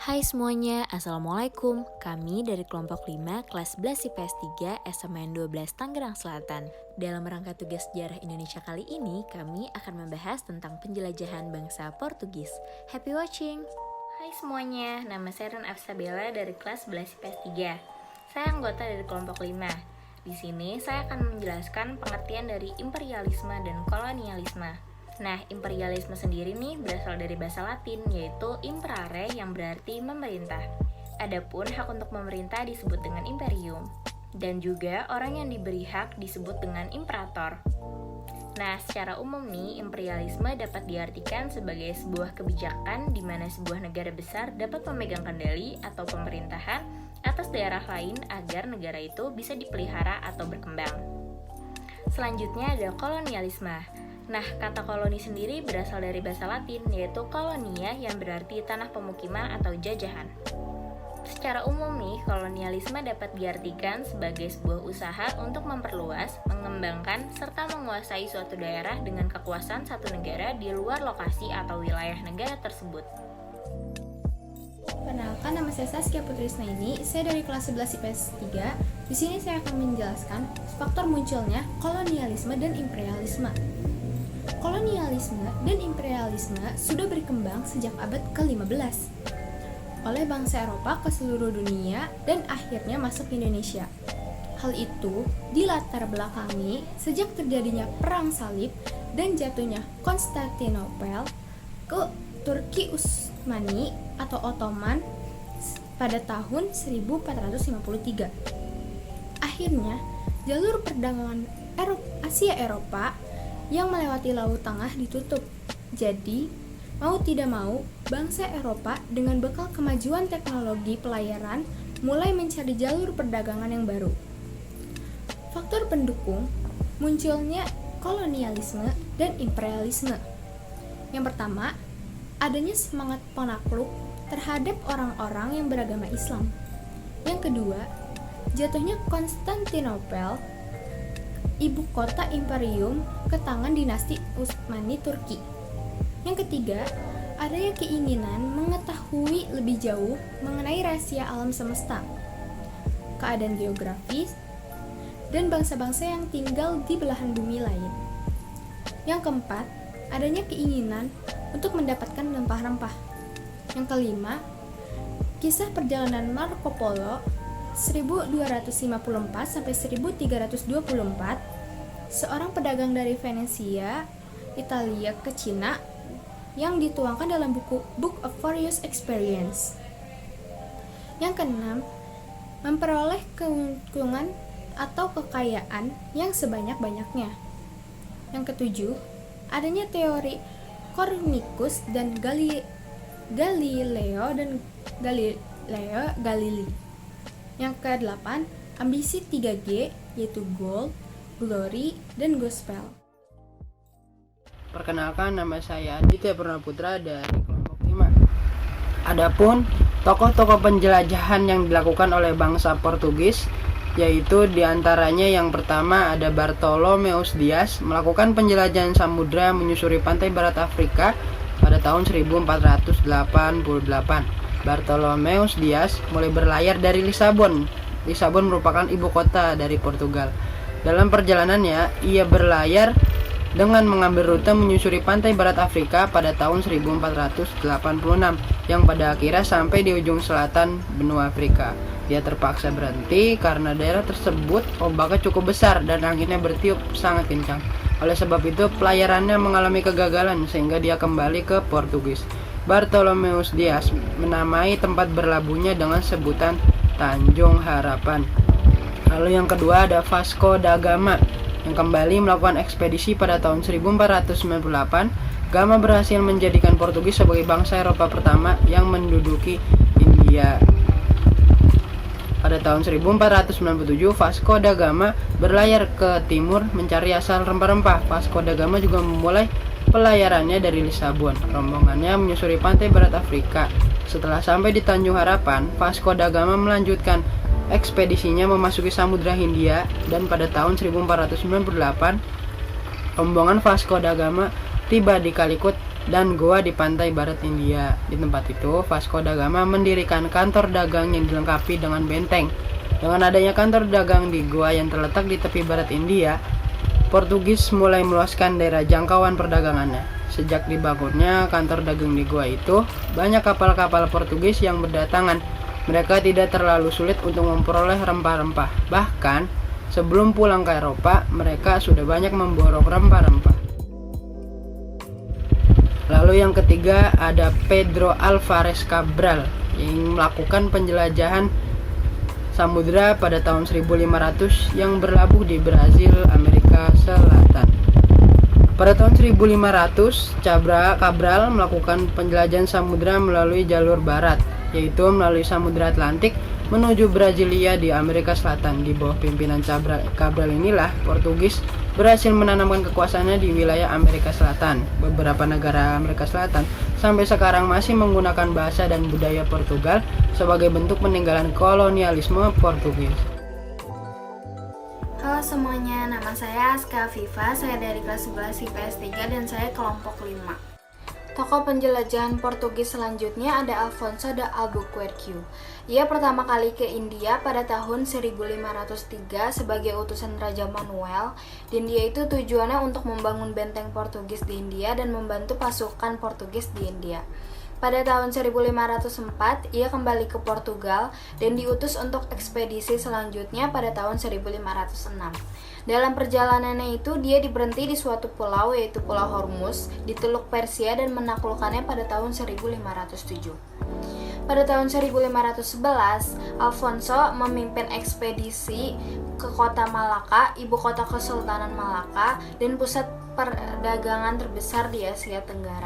Hai semuanya, Assalamualaikum. Kami dari kelompok 5 kelas 11 IPS 3 SMN 12 Tangerang Selatan. Dalam rangka tugas sejarah Indonesia kali ini, kami akan membahas tentang penjelajahan bangsa Portugis. Happy watching! Hai semuanya, nama saya Ren Afsabella dari kelas 11 IPS 3. Saya anggota dari kelompok 5. Di sini saya akan menjelaskan pengertian dari imperialisme dan kolonialisme. Nah, imperialisme sendiri nih berasal dari bahasa Latin, yaitu imperare yang berarti memerintah. Adapun hak untuk memerintah disebut dengan imperium. Dan juga orang yang diberi hak disebut dengan imperator. Nah, secara umum nih, imperialisme dapat diartikan sebagai sebuah kebijakan di mana sebuah negara besar dapat memegang kendali atau pemerintahan atas daerah lain agar negara itu bisa dipelihara atau berkembang. Selanjutnya ada kolonialisme. Nah, kata koloni sendiri berasal dari bahasa Latin, yaitu kolonia yang berarti tanah pemukiman atau jajahan. Secara umum nih, kolonialisme dapat diartikan sebagai sebuah usaha untuk memperluas, mengembangkan, serta menguasai suatu daerah dengan kekuasaan satu negara di luar lokasi atau wilayah negara tersebut. Perkenalkan, nama saya Saskia Putrisnaini. Saya dari kelas 11 IPS 3. Di sini saya akan menjelaskan faktor munculnya kolonialisme dan imperialisme. Kolonialisme dan imperialisme sudah berkembang sejak abad ke-15 oleh bangsa Eropa ke seluruh dunia dan akhirnya masuk ke Indonesia. Hal itu dilatar belakangi sejak terjadinya Perang Salib dan jatuhnya Konstantinopel ke Turki Utsmani atau Ottoman pada tahun 1453. Akhirnya, jalur perdagangan Asia Eropa yang melewati Laut Tengah ditutup. Jadi, mau tidak mau, bangsa Eropa dengan bekal kemajuan teknologi pelayaran mulai mencari jalur perdagangan yang baru. Faktor pendukung munculnya kolonialisme dan imperialisme. Yang pertama, adanya semangat penakluk terhadap orang-orang yang beragama Islam. Yang kedua, jatuhnya Konstantinopel, ibu kota imperium, ke tangan dinasti Utsmani Turki. Yang ketiga, adanya keinginan mengetahui lebih jauh mengenai rahasia alam semesta, keadaan geografis, dan bangsa-bangsa yang tinggal di belahan bumi lain. Yang keempat, adanya keinginan untuk mendapatkan rempah-rempah. Yang kelima, kisah perjalanan Marco Polo 1254 sampai 1324, seorang pedagang dari Venesia, Italia ke Cina yang dituangkan dalam buku Book of Various Experience. Yang keenam, memperoleh keuntungan atau kekayaan yang sebanyak-banyaknya. Yang ketujuh, adanya teori Copernicus dan Galileo Galilei. Yang ke-8, ambisi 3G, yaitu Gold, Glory, dan Gospel. Perkenalkan, nama saya Aditya Purnaputra dari kelompok 5. Adapun tokoh-tokoh penjelajahan yang dilakukan oleh bangsa Portugis, yaitu diantaranya yang pertama ada Bartolomeus Dias melakukan penjelajahan samudra menyusuri pantai barat Afrika pada tahun 1488. Bartolomeus Dias mulai berlayar dari Lisabon. Lisabon merupakan ibu kota dari Portugal. Dalam perjalanannya, ia berlayar dengan mengambil rute menyusuri pantai barat Afrika pada tahun 1486 yang pada akhirnya sampai di ujung selatan benua Afrika. Dia terpaksa berhenti karena daerah tersebut ombaknya cukup besar dan anginnya bertiup sangat kencang. Oleh sebab itu, pelayarannya mengalami kegagalan sehingga dia kembali ke Portugis. Bartolomeus Dias menamai tempat berlabuhnya dengan sebutan Tanjung Harapan. Lalu yang kedua ada Vasco da Gama yang kembali melakukan ekspedisi pada tahun 1498. Gama berhasil menjadikan Portugis sebagai bangsa Eropa pertama yang menduduki India. Pada tahun 1497, Vasco da Gama berlayar ke timur mencari asal rempah-rempah. Vasco da Gama juga memulai pelayarannya dari Lisabon. Rombongannya menyusuri pantai barat Afrika. Setelah sampai di Tanjung Harapan, Vasco da Gama melanjutkan ekspedisinya memasuki Samudra Hindia dan pada tahun 1498, rombongan Vasco da Gama tiba di Calicut dan goa di pantai barat India. Di tempat itu, Vasco da Gama mendirikan kantor dagang yang dilengkapi dengan benteng. Dengan adanya kantor dagang di goa yang terletak di tepi barat India, Portugis mulai meluaskan daerah jangkauan perdagangannya. Sejak dibangunnya kantor dagang di goa itu, banyak kapal-kapal Portugis yang berdatangan. Mereka tidak terlalu sulit untuk memperoleh rempah-rempah. Bahkan, sebelum pulang ke Eropa, mereka sudah banyak memborong rempah-rempah. Lalu yang ketiga ada Pedro Alvarez Cabral yang melakukan penjelajahan samudra pada tahun 1500 yang berlabuh di Brazil, Amerika Selatan. Pada tahun 1500, Cabral melakukan penjelajahan samudra melalui jalur barat, yaitu melalui Samudra Atlantik menuju Brasilia di Amerika Selatan. Di bawah pimpinan Cabral inilah Portugis berhasil menanamkan kekuasaannya di wilayah Amerika Selatan. Beberapa negara Amerika Selatan sampai sekarang masih menggunakan bahasa dan budaya Portugal sebagai bentuk peninggalan kolonialisme Portugis. Halo semuanya, nama saya Aska Viva, saya dari kelas 11 IPS 3 dan saya kelompok 5. Tokoh penjelajahan Portugis selanjutnya ada Alfonso de Albuquerque. Ia pertama kali ke India pada tahun 1503 sebagai utusan Raja Manuel, dan dia itu tujuannya untuk membangun benteng Portugis di India dan membantu pasukan Portugis di India. Pada tahun 1504, ia kembali ke Portugal dan diutus untuk ekspedisi selanjutnya pada tahun 1506. Dalam perjalanannya itu, dia diberhenti di suatu pulau yaitu Pulau Hormuz di Teluk Persia dan menaklukkannya pada tahun 1507. Pada tahun 1511, Alfonso memimpin ekspedisi ke kota Malaka, ibu kota Kesultanan Malaka, dan pusat perdagangan terbesar di Asia Tenggara.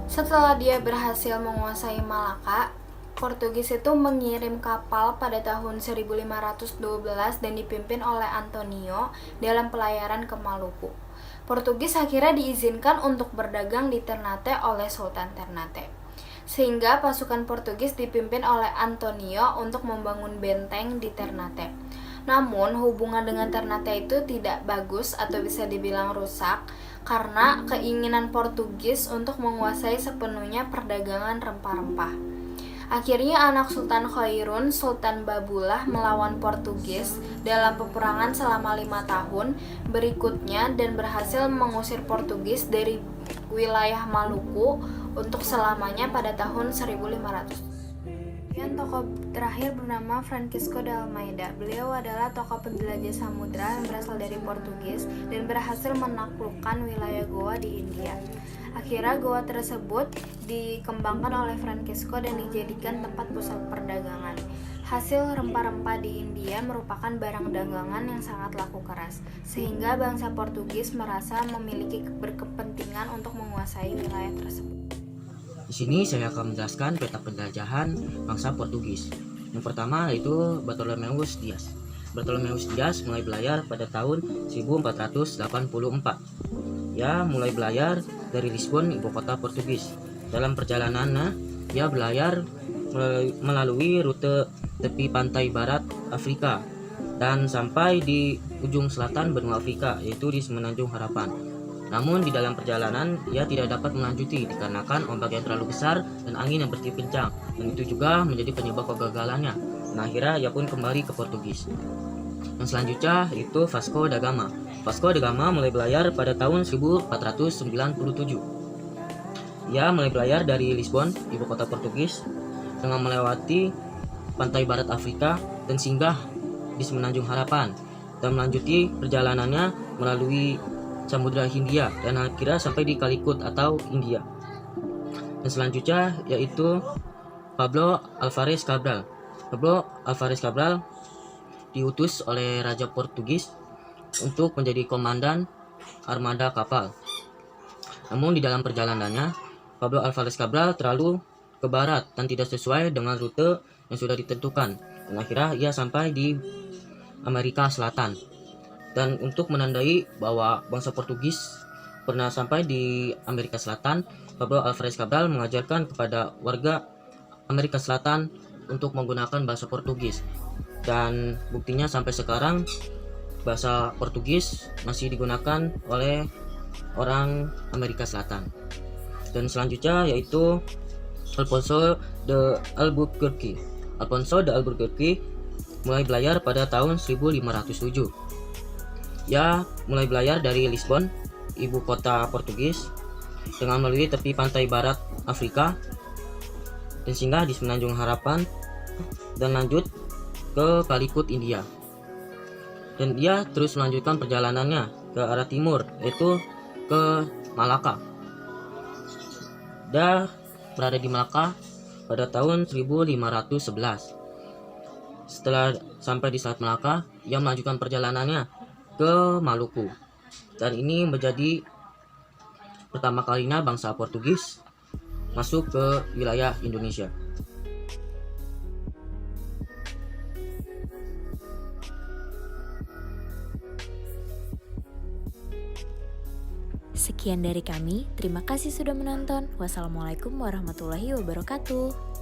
Setelah dia berhasil menguasai Malaka, Portugis itu mengirim kapal pada tahun 1512 dan dipimpin oleh Antonio dalam pelayaran ke Maluku. Portugis akhirnya diizinkan untuk berdagang di Ternate oleh Sultan Ternate. Sehingga pasukan Portugis dipimpin oleh Antonio untuk membangun benteng di Ternate. Namun hubungan dengan Ternate itu tidak bagus atau bisa dibilang rusak karena keinginan Portugis untuk menguasai sepenuhnya perdagangan rempah-rempah. Akhirnya anak Sultan Khairun, Sultan Babullah melawan Portugis dalam peperangan selama 5 tahun berikutnya dan berhasil mengusir Portugis dari wilayah Maluku untuk selamanya pada tahun 1500. Kemudian tokoh terakhir bernama Francisco de Almeida. Beliau adalah tokoh penjelajah samudra yang berasal dari Portugis dan berhasil menaklukkan wilayah Goa di India. Akhirnya Goa tersebut dikembangkan oleh Francisco dan dijadikan tempat pusat perdagangan. Hasil rempah-rempah di India merupakan barang dagangan yang sangat laku keras, sehingga bangsa Portugis merasa memiliki berkepentingan untuk menguasai wilayah tersebut. Di sini saya akan menjelaskan peta penjajahan bangsa Portugis. Yang pertama yaitu Bartolomeus Dias. Bartolomeus Dias mulai belayar pada tahun 1484. Ia mulai belayar dari Lisbon, ibu kota Portugis. Dalam perjalanannya, ia belayar melalui rute tepi pantai barat Afrika dan sampai di ujung selatan benua Afrika, yaitu di Semenanjung Harapan. Namun di dalam perjalanan, ia tidak dapat melanjuti dikarenakan ombak yang terlalu besar dan angin yang bertiup kencang, dan itu juga menjadi penyebab kegagalannya. Dan akhirnya ia pun kembali ke Portugis. Yang selanjutnya itu Vasco da Gama. Vasco da Gama mulai belayar pada tahun 1497. Ia mulai belayar dari Lisbon, ibu kota Portugis, dengan melewati pantai barat Afrika dan singgah di Semenanjung Harapan, dan melanjuti perjalanannya melalui Samudra Hindia dan akhirnya sampai di Calicut atau India. Dan selanjutnya yaitu Pablo Alvarez Cabral. Pablo Alvarez Cabral diutus oleh Raja Portugis untuk menjadi komandan armada kapal. Namun di dalam perjalanannya, Pablo Alvarez Cabral terlalu ke barat dan tidak sesuai dengan rute yang sudah ditentukan. Dan akhirnya ia sampai di Amerika Selatan. Dan untuk menandai bahwa bangsa Portugis pernah sampai di Amerika Selatan, Pablo Alvarez Cabral mengajarkan kepada warga Amerika Selatan untuk menggunakan bahasa Portugis. Dan buktinya sampai sekarang bahasa Portugis masih digunakan oleh orang Amerika Selatan. Dan selanjutnya yaitu Alfonso de Albuquerque. Alfonso de Albuquerque mulai berlayar pada tahun 1507. Ia mulai berlayar dari Lisbon, ibu kota Portugis, dengan melalui tepi pantai barat Afrika dan singgah di Semenanjung Harapan dan lanjut ke Calicut, India. Dan ia terus melanjutkan perjalanannya ke arah timur, yaitu ke Malaka. Dia berada di Malaka pada tahun 1511. Setelah sampai di Selat Malaka, ia melanjutkan perjalanannya ke Maluku. Dan ini menjadi pertama kalinya bangsa Portugis masuk ke wilayah Indonesia. Sekian dari kami, terima kasih sudah menonton. Wassalamualaikum warahmatullahi wabarakatuh.